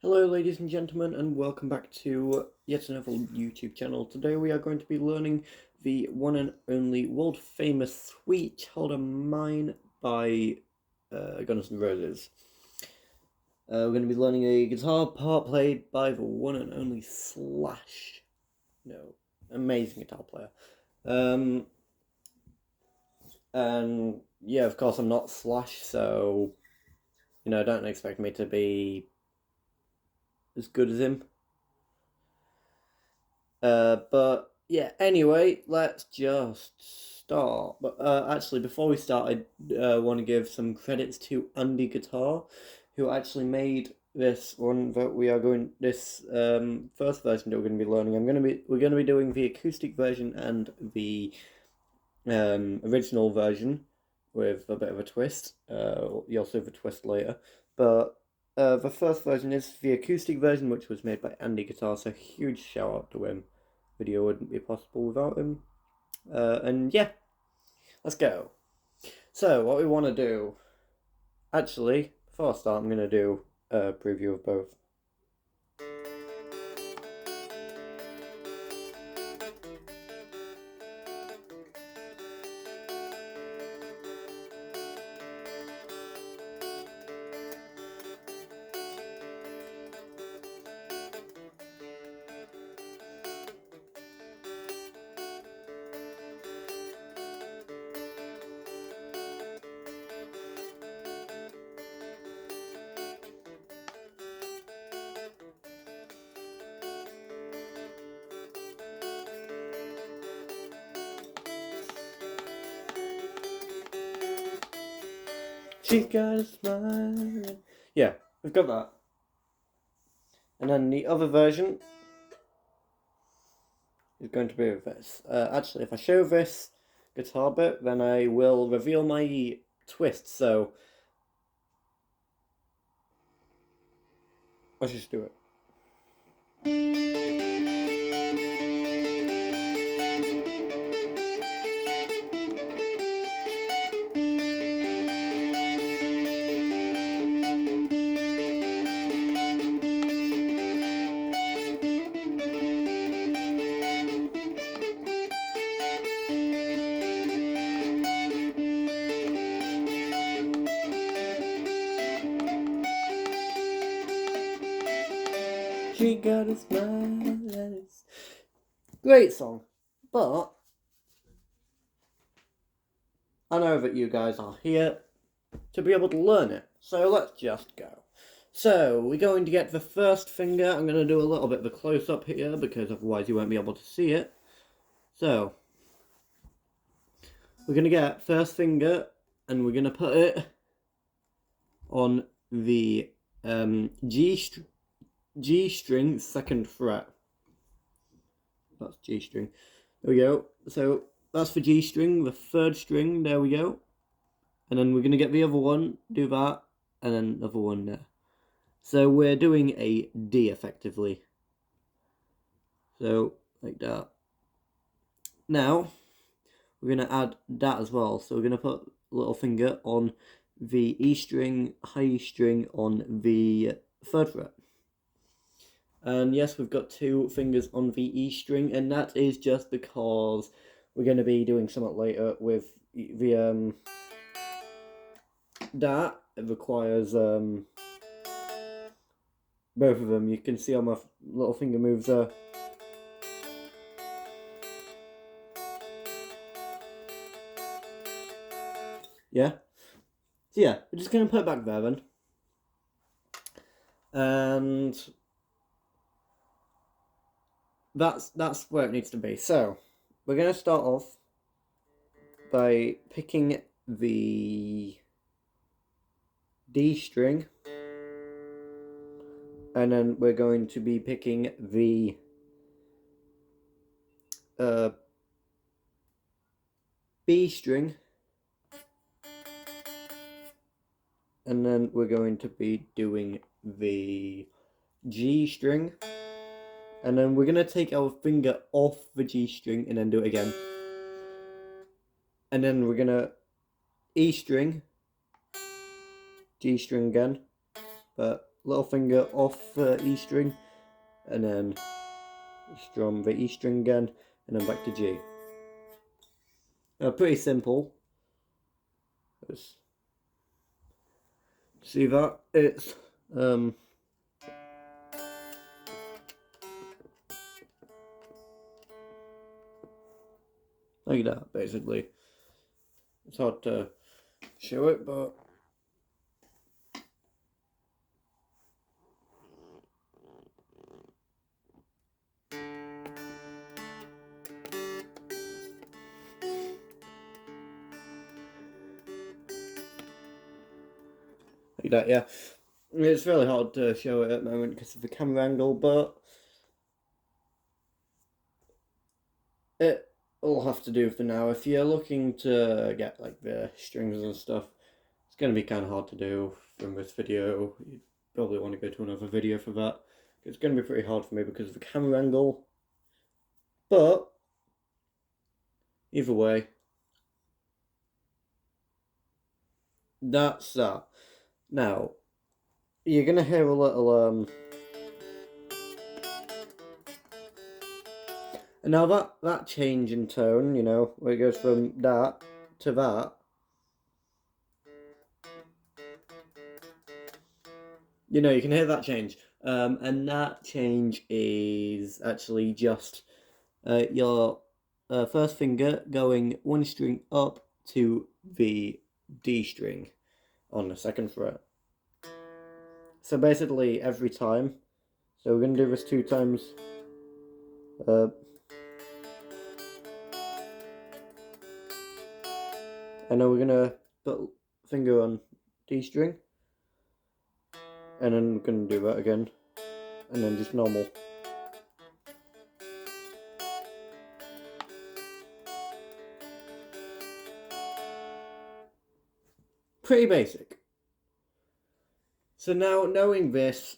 Hello ladies and gentlemen, and welcome back to yet another YouTube channel. Today we are going to be learning the one and only world famous Sweet Child of Mine by Guns N' Roses. We're going to be learning a guitar part played by the one and only Slash. No, amazing guitar player. And yeah, of course I'm not Slash, so don't expect me to be as good as him. But yeah, anyway, let's just start. But actually, before we start, I want to give some credits to Andy Guitar, who actually made this one that we are going this first version that we're going to be learning. We're going to be doing the acoustic version and the original version with a bit of a twist. You'll see the twist later, but. The first version is the acoustic version, which was made by Andy Guitar, so huge shout out to him. Video wouldn't be possible without him. And yeah, let's go. So, what we want to do... Actually, before I start, I'm going to do a preview of both. She got a smile. Yeah, we've got that. And then the other version is going to be with this. Actually, if I show this guitar bit, then I will reveal my twist, so let's just do it. She got a smile. Great song, but I know that you guys are here to be able to learn it, so let's just go. So, we're going to get the first finger. I'm going to do a little bit of a close-up here, because otherwise you won't be able to see it. So, we're going to get first finger, and we're going to put it on the G string, second fret. That's G string. There we go. So, that's for G string, the third string, there we go. And then we're going to get the other one, do that, and then another one there. So we're doing a D effectively. So, like that. Now, we're going to add that as well. So we're going to put a little finger on the E string, high E string on the third fret. And yes, we've got two fingers on the E string, and that is just because we're going to be doing something later with the that. It requires both of them. You can see how my little finger moves there. Yeah. So yeah, we're just going to put it back there then. And that's where it needs to be. So, we're going to start off by picking the D string. And then we're going to be picking the B string. And then we're going to be doing the G string. And then we're going to take our finger off the G string and then do it again. And then we're going to E string, G string again, but little finger off E string, and then strum the E string again, and then back to G. Pretty simple. Let's see that? It's like that, basically. It's hard to show it, but like that, yeah. It's really hard to show it at the moment because of the camera angle, but it'll have to do for now. If you're looking to get like the strings and stuff, it's going to be kind of hard to do from this video. You'd probably want to go to another video for that. It's going to be pretty hard for me because of the camera angle. But either way, that's that. Now, you're going to hear a little and now that change in tone, you know, where it goes from that to that, you know, you can hear that change. And that change is actually just your first finger going one string up to the D string on the second fret. So basically every time, so we're going to do this 2 times. And then we're going to put finger on D string, and then we're going to do that again, and then just normal. Pretty basic. So now, knowing this,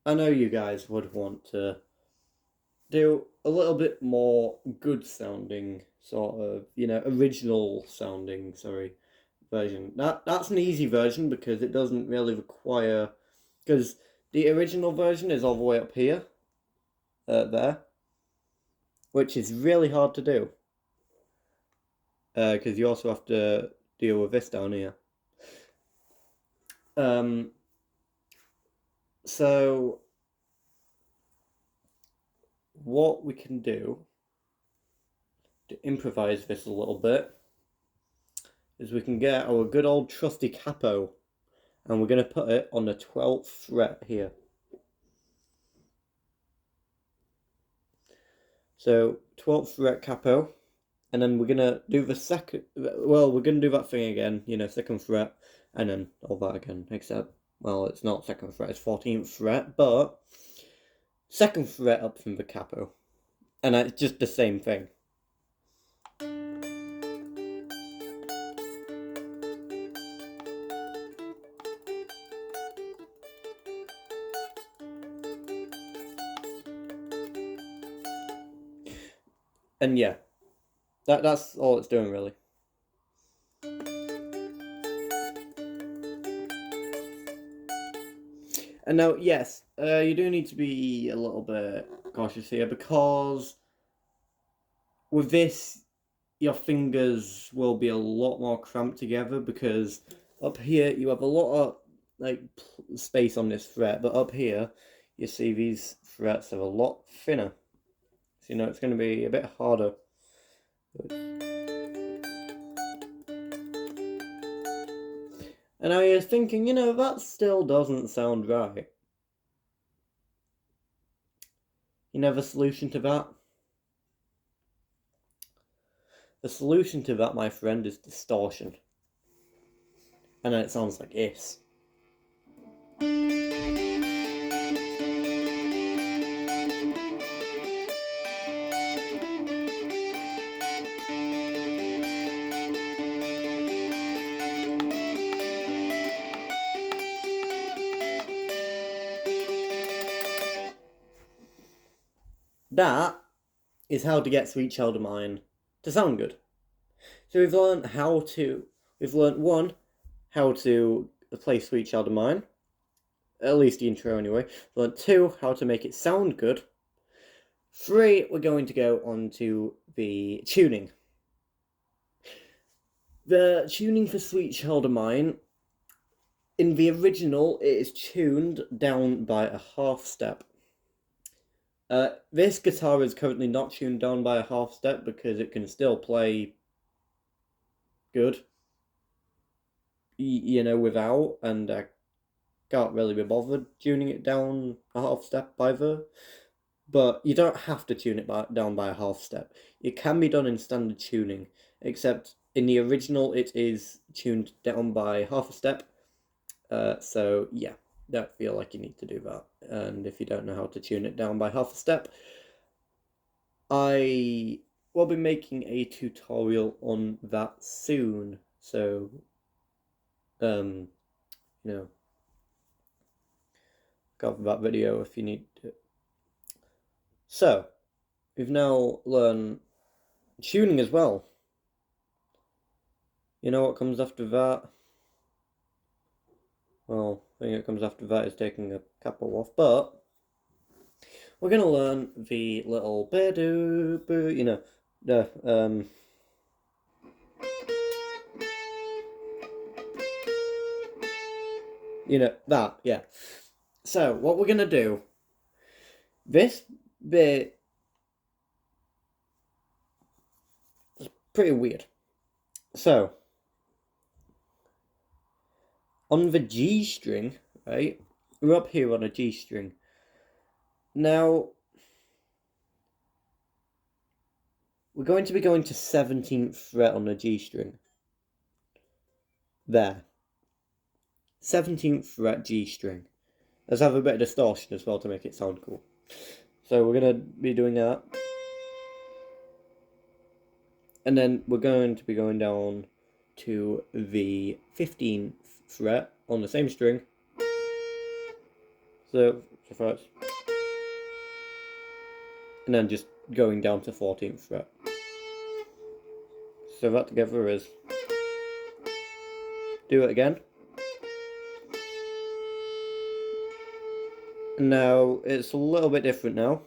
I know you guys would want to do a little bit more good sounding, sort of, you know, original sounding, version. That's an easy version because it doesn't really require, because the original version is all the way up here, there, which is really hard to do, because you also have to deal with this down here. So what we can do to improvise this a little bit is we can get our good old trusty capo, and we're going to put it on the 12th fret here. So 12th fret capo, and then we're going to do the second, well, we're going to do that thing again, you know, 2nd fret, and then all that again, except, well, it's not 2nd fret, it's 14th fret, but 2nd fret up from the capo, and it's just the same thing. And yeah, that's all it's doing really. And now, yes, you do need to be a little bit cautious here, because with this, your fingers will be a lot more cramped together, because up here you have a lot of like space on this fret, but up here you see these frets are a lot thinner. So you know it's going to be a bit harder. And I was thinking, you know, that still doesn't sound right. You know the solution to that? The solution to that, my friend, is distortion. And then it sounds like this. That is how to get Sweet Child of Mine to sound good. So we've learned one, how to play Sweet Child of Mine. at least the intro anyway. So 2, how to make it sound good. 3, we're going to go on to the tuning. The tuning for Sweet Child of Mine, in the original, it is tuned down by a half step. This guitar is currently not tuned down by a half step because it can still play good, without, and I can't really be bothered tuning it down a half step either. But you don't have to tune it down by a half step. It can be done in standard tuning, except in the original it is tuned down by half a step. So yeah, don't feel like you need to do that. And if you don't know how to tune it down by half a step, I will be making a tutorial on that soon. So, you know, go for that video if you need to. So, we've now learned tuning as well. You know what comes after that? Well, the thing that comes after that is taking a capo off, but we're gonna learn the little that, yeah. So what we're gonna do, this bit is pretty weird. So on the G string, right? We're up here on a G string. Now we're going to be going to 17th fret on the G string. There. 17th fret G string. Let's have a bit of distortion as well to make it sound cool. So we're going to be doing that. And then we're going to be going down to the 15th fret on the same string. So frets. And then just going down to 14th fret. So that together is... Do it again. Now, it's a little bit different now.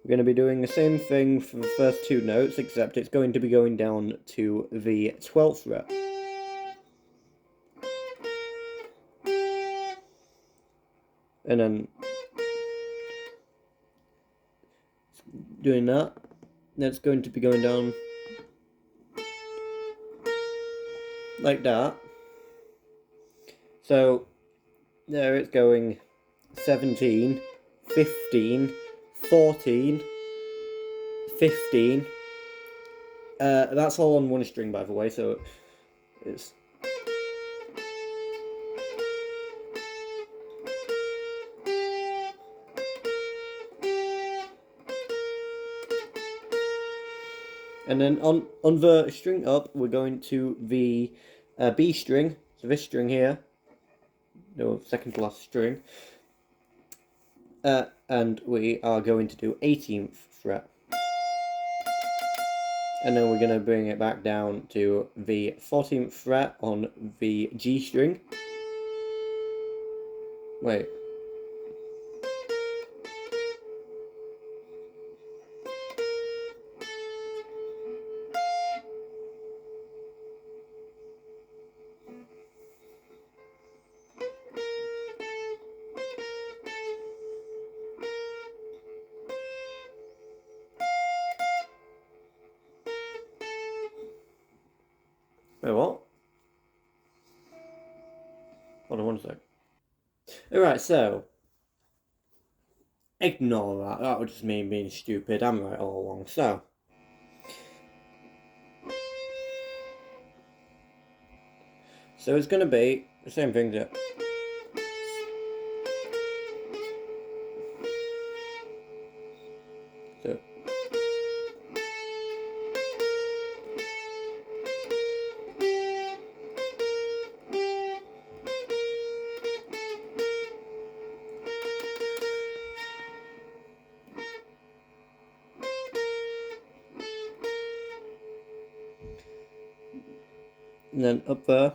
We're going to be doing the same thing for the first 2 notes, except it's going to be going down to the 12th fret. And then doing that, that's going to be going down like that. So there it's going 17, 15, 14, 15. That's all on one string, by the way, so it's... And then on the string up, we're going to the B string, so this string here, no, second to last string, and we are going to do 18th fret. And then we're going to bring it back down to the 14th fret on the G string. Wait. Wait, what? Hold on one sec. Alright, so... Ignore that. That was just me being stupid. I'm right all along. So... So it's going to be the same thing that... So... And then up there...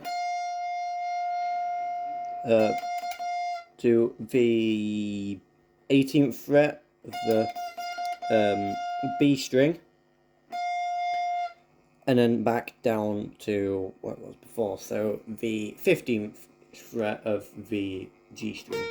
to the 18th fret of the B string, and then back down to what it was before, so the 15th fret of the G string.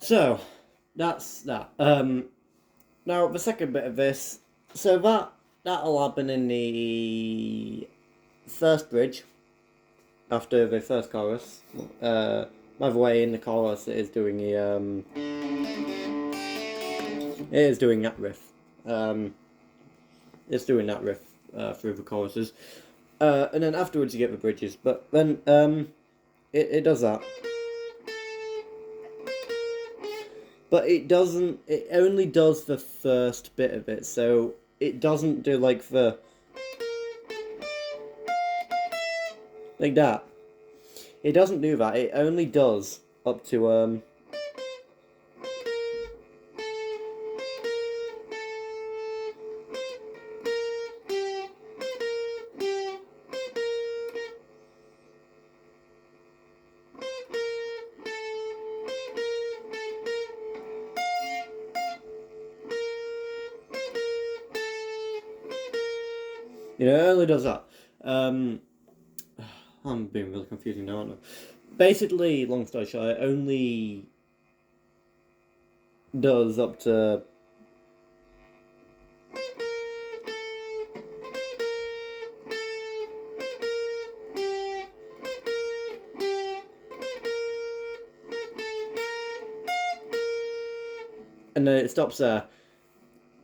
So, that's that. Now, the second bit of this, so that'll happen in the first bridge, after the first chorus. By the way, in the chorus, it is doing that riff. It's doing that riff through the choruses. And then afterwards you get the bridges, but then it does that. But it doesn't, it only does the first bit of it, so it doesn't do like that. It doesn't do that, it only does up to, it only does that. I'm being really confusing now, aren't I? Basically, long story short, it only does up to and then it stops there,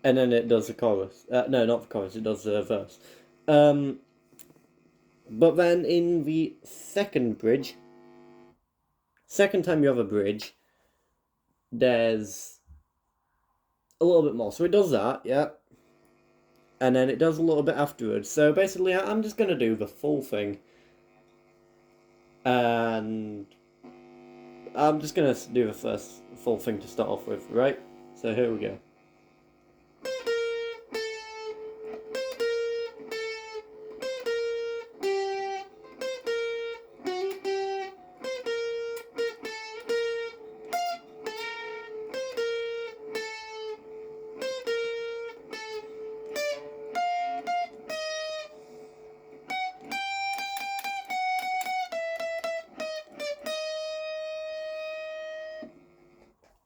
and then it does the chorus. No, not the chorus, it does the verse. But then in the second bridge, second time you have a bridge, there's a little bit more. So it does that, yeah. And then it does a little bit afterwards. So basically, I'm just going to do the full thing. And I'm just going to do the first full thing to start off with, right? So here we go.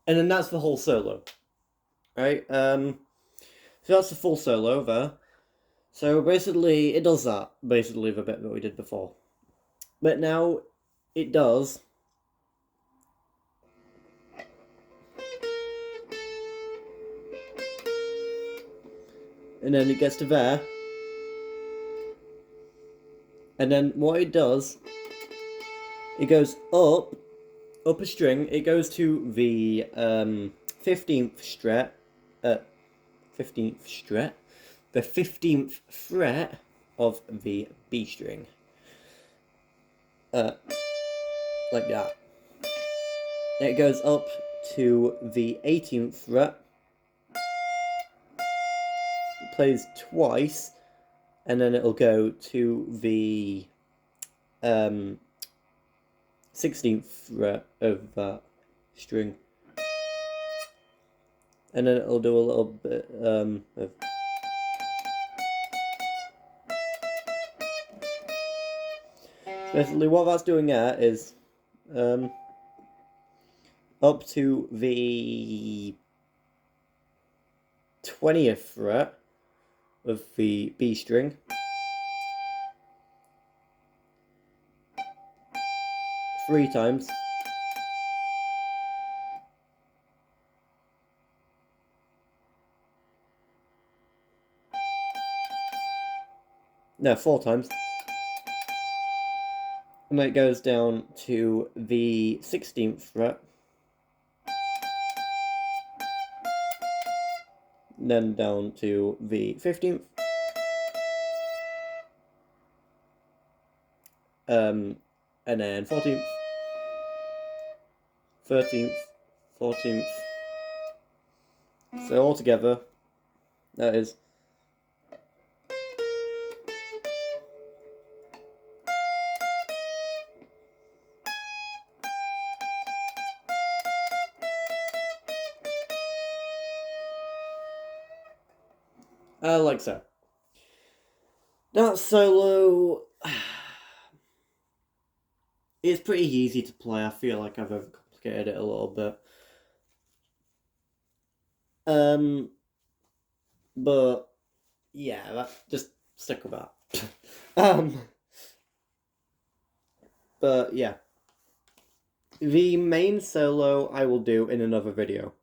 And then that's the whole solo, right? So that's the full solo there. So basically, it does that, basically the bit that we did before. But now, it does... And then it gets to there. And then what it does, it goes up a string, it goes to the 15th fret, the 15th fret of the B string. Like that. It goes up to the 18th fret, plays twice, and then it'll go to the 16th fret of that string, and then it'll do a little bit of... Basically what that's doing there is up to the 20th fret of the B string, three times, No, 4 times. And then it goes down to the 16th fret. Then down to the 15th. And then 14th, 13th, 14th. So altogether, that is. Like so. That solo is pretty easy to play. I feel like I've overcomplicated it a little bit. But yeah, just stick with that. But yeah, the main solo I will do in another video.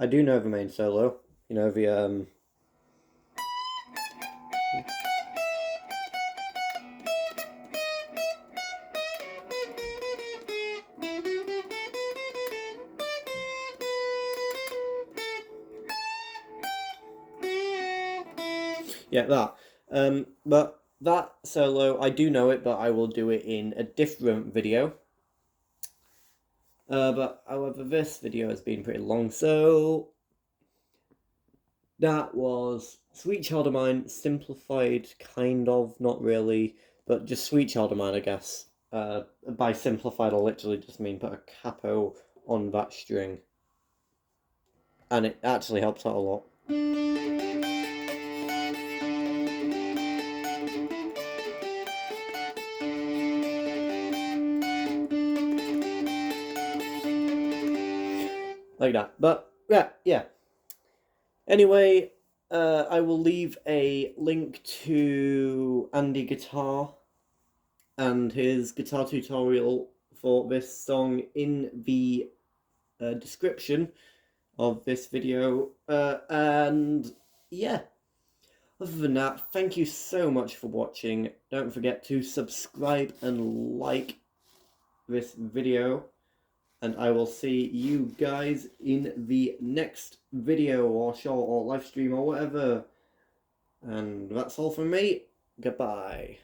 I do know the main solo. You know the yeah, that. But that solo, I do know it, but I will do it in a different video. But however, this video has been pretty long, so that was Sweet Child of Mine, simplified, kind of, not really, but just Sweet Child of Mine, I guess. By simplified, I literally just mean put a capo on that string. And it actually helps out a lot. Like that. But, yeah. Anyway, I will leave a link to Andy Guitar and his guitar tutorial for this song in the description of this video. And yeah, other than that, thank you so much for watching. Don't forget to subscribe and like this video. And I will see you guys in the next video or short or live stream or whatever. And that's all from me. Goodbye.